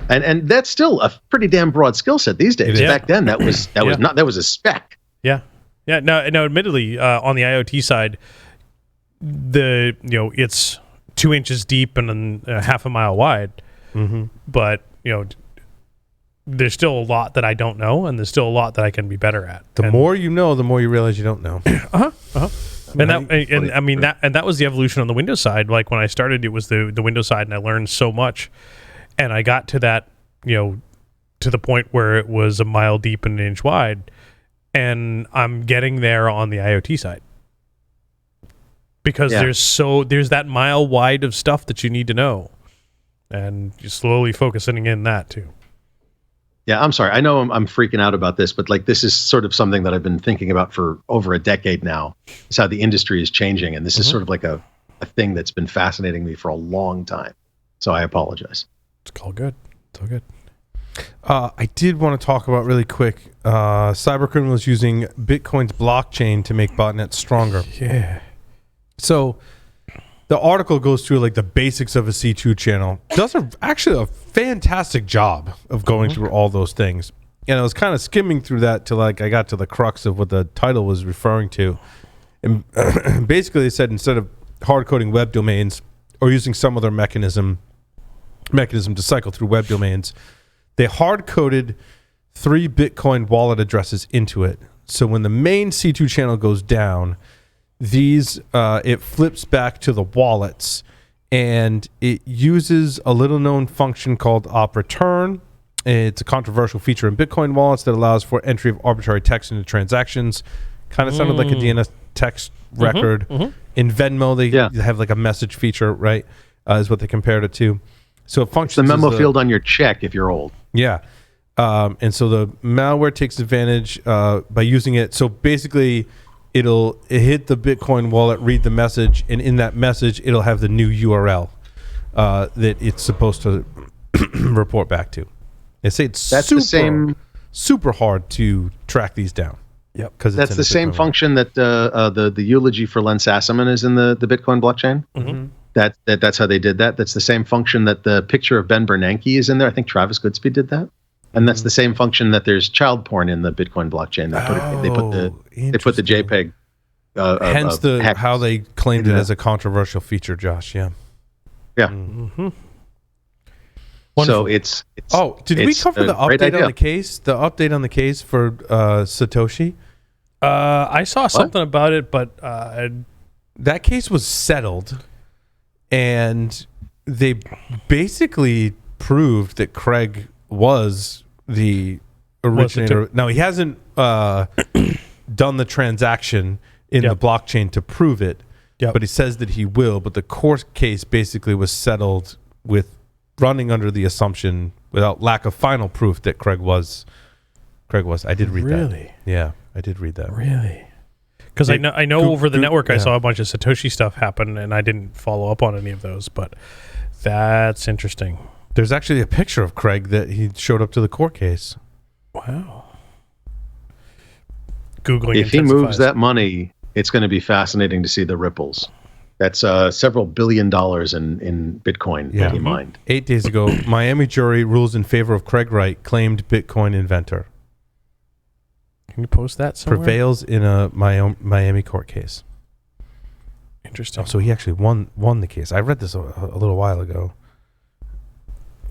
And that's still a pretty damn broad skill set these days. Back then, that was a spec. Yeah. No, admittedly, on the IoT side, it's 2 inches deep and half a mile wide. But there's still a lot that I don't know, and there's still a lot that I can be better at. The more you know, the more you realize you don't know. And that was the evolution on the Windows side. Like when I started, it was the Windows side, and I learned so much. And I got to that, to the point where it was a mile deep and an inch wide, and I'm getting there on the IoT side. Because there's that mile wide of stuff that you need to know, and you're slowly focusing in that too. Yeah, I'm sorry. I know I'm freaking out about this, but like this is sort of something that I've been thinking about for over a decade now. It's how the industry is changing, and this is sort of like a thing that's been fascinating me for a long time. So I apologize. It's all good. It's all good. I did want to talk about really quick. Cybercriminals using Bitcoin's blockchain to make botnets stronger. Yeah. So the article goes through like the basics of a C2 channel. Does actually a fantastic job of going through all those things. And I was kind of skimming through that till like I got to the crux of what the title was referring to. And basically they said instead of hard coding web domains or using some other mechanism to cycle through web domains, they hard coded 3 Bitcoin wallet addresses into it. So when the main C2 channel goes down, it flips back to the wallets, and it uses a little known function called op return. It's a controversial feature in Bitcoin wallets that allows for entry of arbitrary text into transactions. Kind of sounded like a DNS text record. In Venmo, they have like a message feature, right? Is what they compared it to. So it functions. It's the memo field on your check if you're old. Yeah. And so the malware takes advantage by using it. So basically, it hit the Bitcoin wallet, read the message, and in that message, it'll have the new URL that it's supposed to report back to. They say super hard to track these down. Yep, because that's the same function that the eulogy for Len Sassaman is in the Bitcoin blockchain. That's how they did that. That's the same function that the picture of Ben Bernanke is in there. I think Travis Goodspeed did that. And that's the same function that there's child porn in the Bitcoin blockchain. They put the JPEG. Hence how they claimed it as a controversial feature, Josh. Yeah. So it's did we cover the update on the case? The update on the case for Satoshi? I saw something about it, but that case was settled, and they basically proved that Craig was the originator. Now, he hasn't done the transaction in the blockchain to prove it, but he says that he will. But the court case basically was settled with running under the assumption, without lack of final proof, that Craig was. I did read that. Really? Yeah, I did read that. Really? Because I know over the network I saw a bunch of Satoshi stuff happen, and I didn't follow up on any of those, but that's interesting. There's actually a picture of Craig that he showed up to the court case. Wow. Googling if he moves that money, it's going to be fascinating to see the ripples. That's several $1 billion in Bitcoin that he mined. 8 days ago, Miami jury rules in favor of Craig Wright, claimed Bitcoin inventor. Can you post that somewhere? Prevails in a Miami court case. Interesting. Oh, so he actually won the case. I read this a little while ago.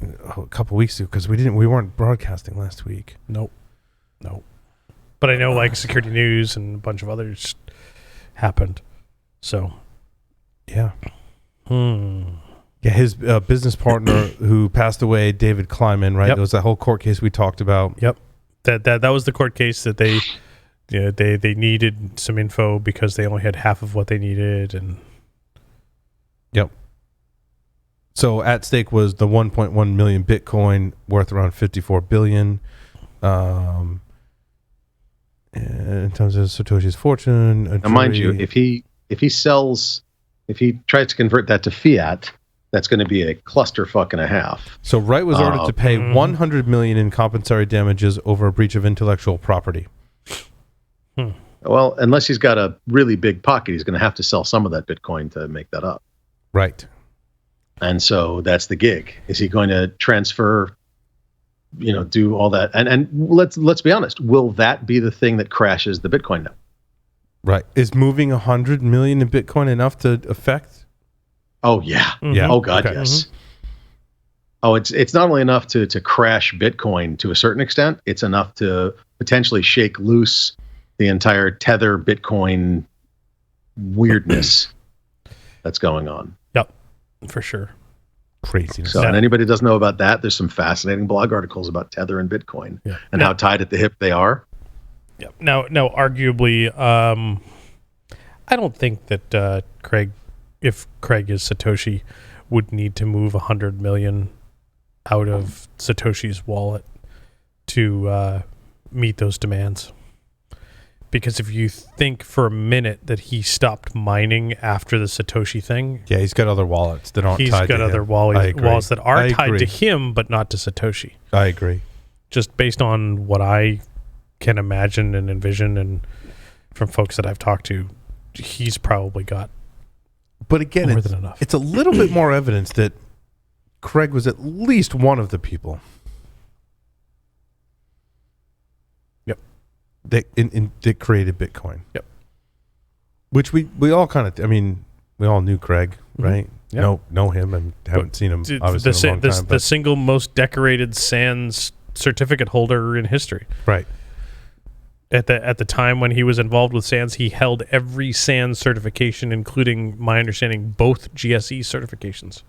A couple weeks ago, because we weren't broadcasting last week. Nope. But I know like Security News and a bunch of others happened. So, yeah. Yeah, his business partner who passed away, David Kleiman, right? There was that whole court case we talked about. Yep. That was the court case that they needed some info because they only had half of what they needed, and So at stake was the 1.1 million Bitcoin worth around 54 billion. In terms of Satoshi's fortune, now mind you, if he sells If he tries to convert that to fiat, that's going to be a clusterfuck and a half. So Wright was ordered to pay $100 million in compensatory damages over a breach of intellectual property. Well, unless he's got a really big pocket, he's going to have to sell some of that Bitcoin to make that up. Right. And so that's the gig. Is he going to transfer, do all that? And let's be honest, will that be the thing that crashes the Bitcoin network? Right. Is moving 100 million in Bitcoin enough to affect? Oh yeah. Yeah. Oh God, Okay. yes. Oh, it's not only enough to crash Bitcoin to a certain extent, it's enough to potentially shake loose the entire Tether Bitcoin weirdness that's going on. Yep, for sure. Craziness. So, and anybody who doesn't know about that, there's some fascinating blog articles about Tether and Bitcoin and how tied at the hip they are. Yeah. Now, arguably, I don't think that if Craig is Satoshi, would need to move 100 million out of Satoshi's wallet to meet those demands. Because if you think for a minute that he stopped mining after the Satoshi thing, yeah, he's got other wallets that aren't tied to him. He's got other wallets that are tied to him, but not to Satoshi. I agree. Just based on what I can imagine and envision, and from folks that I've talked to, he's probably got. But again, more than enough. It's a little bit more evidence that Craig was at least one of the people. Yep. That created Bitcoin. Yep. Which we all kind of, we all knew Craig, right? Yep. Know him and haven't seen him obviously in a long time. The single most decorated SANS certificate holder in history. Right. At the time when he was involved with SANS, he held every SANS certification, including, my understanding, both GSE certifications.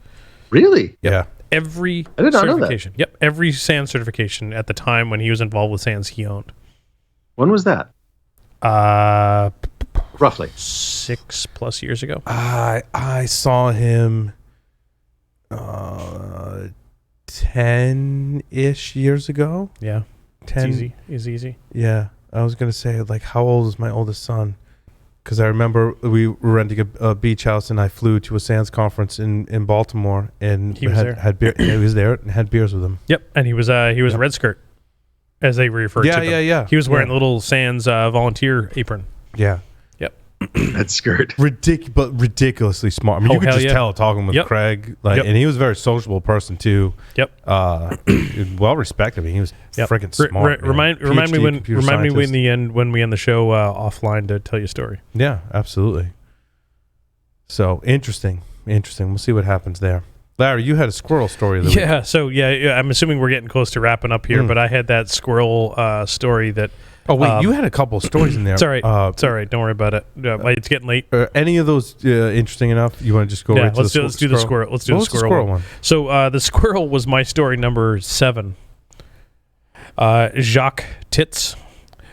Really? Yeah. Every I did not know that. certification. Yep. Every SANS certification at the time when he was involved with SANS, he owned. When was that? Roughly 6+ years ago. I saw him 10-ish years ago. Yeah. 10. It's easy. Yeah. I was going to say, like, how old is my oldest son? Because I remember we were renting a beach house, and I flew to a SANS conference in Baltimore, and He was there. had beer. He was there and had beers with him. Yep. And he was Red Skirt, as they refer to him. Yeah. He was wearing a little SANS volunteer apron. Yeah. Yep. that skirt. But ridiculously smart. I mean, you could just tell talking with Craig, and he was a very sociable person too. Yep. Well respected. I mean, he was freaking smart. Remind me when we end the show offline to tell you a story. Yeah, absolutely. So interesting. We'll see what happens there. Larry, you had a squirrel story. Of the week. So I'm assuming we're getting close to wrapping up here, but I had that squirrel story that. Oh wait, you had a couple of stories in there. It's all right. It's all right. Don't worry about it. It's getting late. Any of those interesting enough? You want to just go right to let's do the squirrel. Let's do the squirrel one. So the squirrel was my story number 7. Jacques Tits.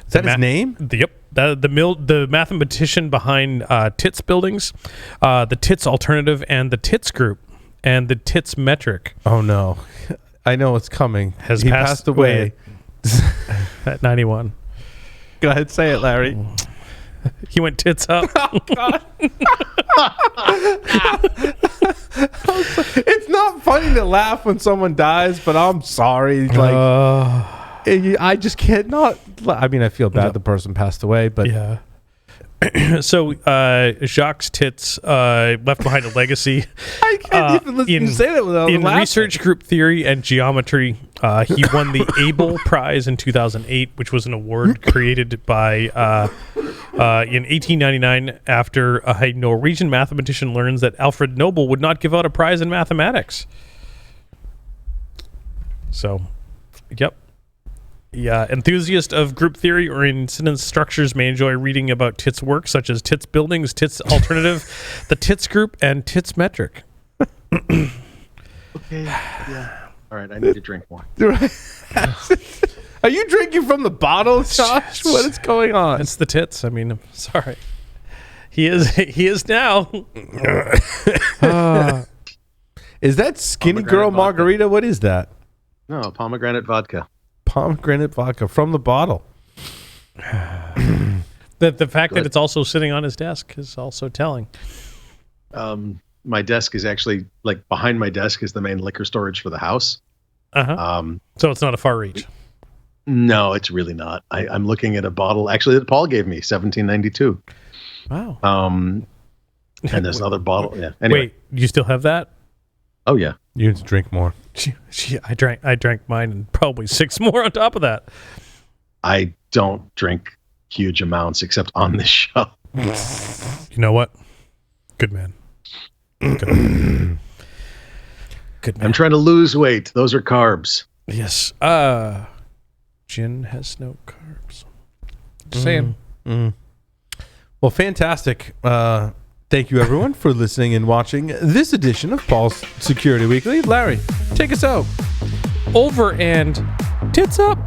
Is that his name? Yep. The mathematician behind Tits Buildings, the Tits Alternative, and the Tits Group, and the Tits Metric. Oh no, I know it's coming. He passed away at 91. Go ahead, say it, Larry. He went tits up. Oh, God. It's not funny to laugh when someone dies, but I'm sorry. I just can't not. I mean, I feel bad the person passed away, but yeah. So Jacques Tits left behind a legacy. I can't even listen to say that without in laughing. research group theory and geometry. He won the Abel Prize in 2008, which was an award created by in 1899 after a Norwegian mathematician learns that Alfred Nobel would not give out a prize in mathematics. So, yep. Yeah, enthusiasts of group theory or incidence structures may enjoy reading about Tits' work, such as Tits Buildings, Tits Alternative, the Tits Group, and Tits Metric. Okay, yeah. All right, I need to drink more. Are you drinking from the bottle, Josh? What is going on? It's the tits. I mean, I'm sorry. He is now. Is that Skinny Girl Margarita? What is that? No, pomegranate vodka. Pomegranate vodka from the bottle. The fact that it's also sitting on his desk is also telling. My desk is actually like behind my desk is the main liquor storage for the house. So it's not a far reach. No, it's really not. I'm looking at a bottle actually that Paul gave me, 1792. Wow. And there's another bottle. Yeah. Anyway. Wait, you still have that? Oh yeah. You need to drink more. I drank mine and probably 6 more on top of that. I don't drink huge amounts except on this show. You know what? Good man. Good man. I'm trying to lose weight. Those are carbs. Yes. Gin has no carbs. Just saying. Well, fantastic. Thank you, everyone, for listening and watching this edition of Paul's Security Weekly. Larry, take us out. Over and tits up.